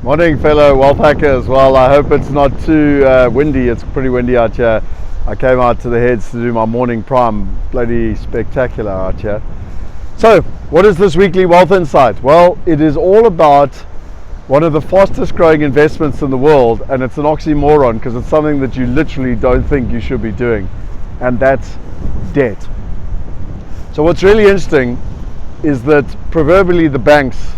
Morning, fellow wealth hackers. Well, I hope it's not too windy. It's pretty windy out here. I came out to the heads to do my morning prime. Bloody spectacular out here. So, what is this weekly Wealth Insight? Well, it is all about one of the fastest growing investments in the world, and it's an oxymoron because it's something that you literally don't think you should be doing, and that's debt. So what's really interesting is that proverbially the banks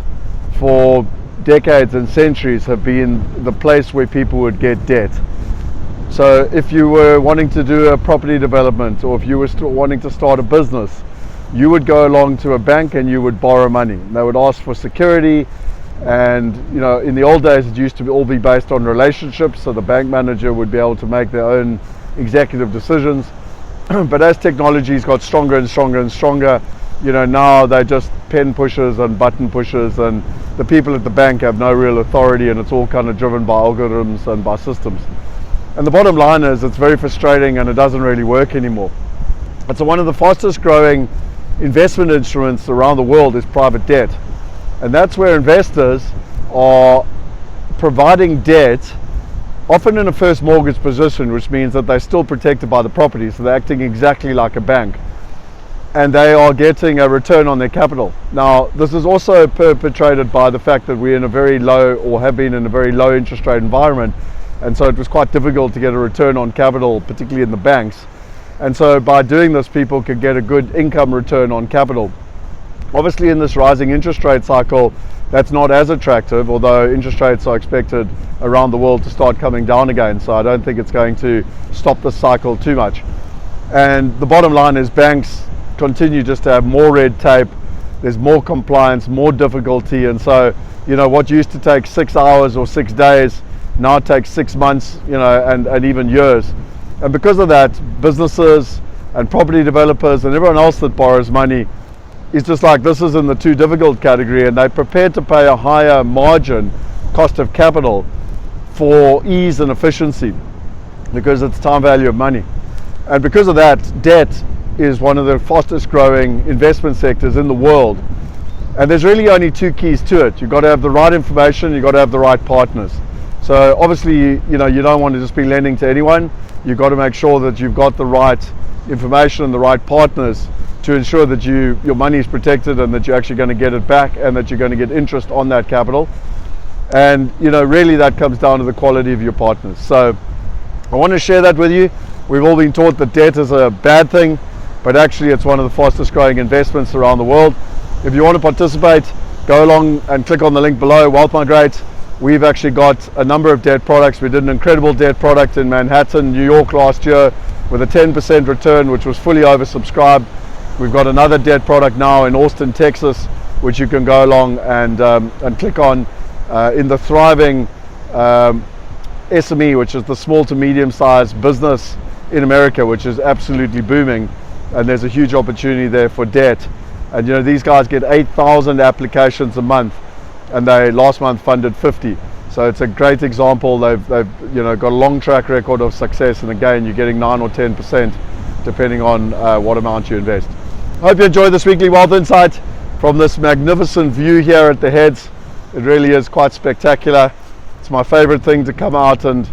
for decades and centuries have been the place where people would get debt. So if you were wanting to do a property development, or if you were wanting to start a business, you would go along to a bank and you would borrow money. They would ask for security, and in the old days it used to all be based on relationships, so the bank manager would be able to make their own executive decisions. But as technology's got stronger and stronger and stronger, now they're just pen pushers and button pushers, and the people at the bank have no real authority, and it's all kind of driven by algorithms and by systems. And the bottom line is it's very frustrating and it doesn't really work anymore. And so one of the fastest growing investment instruments around the world is private debt. And that's where investors are providing debt, often in a first mortgage position, which means that they're still protected by the property, so they're acting exactly like a bank. And they are getting a return on their capital. Now, this is also perpetrated by the fact that we're in a very low, or have been in a very low interest rate environment, and so it was quite difficult to get a return on capital, particularly in the banks. And so by doing this, people could get a good income return on capital. Obviously, in this rising interest rate cycle, that's not as attractive, although interest rates are expected around the world to start coming down again, so I don't think it's going to stop the cycle too much. And the bottom line is banks continue just to have more red tape, there's more compliance, more difficulty, and so what used to take 6 hours or 6 days now takes 6 months, and even years. And because of that, businesses and property developers and everyone else that borrows money is just like, this is in the too difficult category, and they're prepared to pay a higher margin cost of capital for ease and efficiency because it's time value of money. And because of that, debt is one of the fastest growing investment sectors in the world. And there's really only two keys to it. You've got to have the right information, you've got to have the right partners. So obviously, you don't want to just be lending to anyone. You've got to make sure that you've got the right information and the right partners to ensure that your money is protected and that you're actually going to get it back and that you're going to get interest on that capital. And really that comes down to the quality of your partners. So I want to share that with you. We've all been taught that debt is a bad thing, but actually it's one of the fastest growing investments around the world. If you want to participate, go along and click on the link below, Wealth Migrate. We've actually got a number of debt products. We did an incredible debt product in Manhattan, New York last year with a 10% return, which was fully oversubscribed. We've got another debt product now in Austin, Texas, which you can go along and click on in the thriving SME, which is the small to medium sized business in America, which is absolutely booming. And there's a huge opportunity there for debt. And these guys get 8,000 applications a month, and they last month funded 50. So it's a great example. They've got a long track record of success, and again, you're getting 9 or 10% depending on what amount you invest. I hope you enjoyed this weekly Wealth Insight from this magnificent view here at the heads. It really is quite spectacular. It's my favorite thing to come out and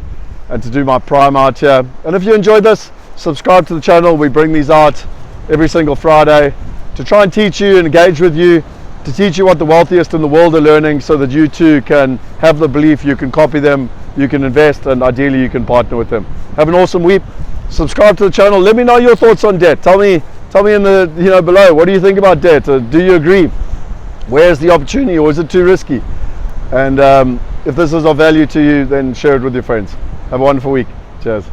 to do my prime out here. And if you enjoyed this, subscribe to the channel. We bring these out every single Friday to try and teach you and engage with you, to teach you what the wealthiest in the world are learning, so that you too can have the belief you can copy them, you can invest, and ideally you can partner with them. Have an awesome week. Subscribe to the channel. Let me know your thoughts on debt. Tell me in the below, what do you think about debt? Do you agree? Where's the opportunity, or is it too risky? And if this is of value to you, then share it with your friends. Have a wonderful week. Cheers.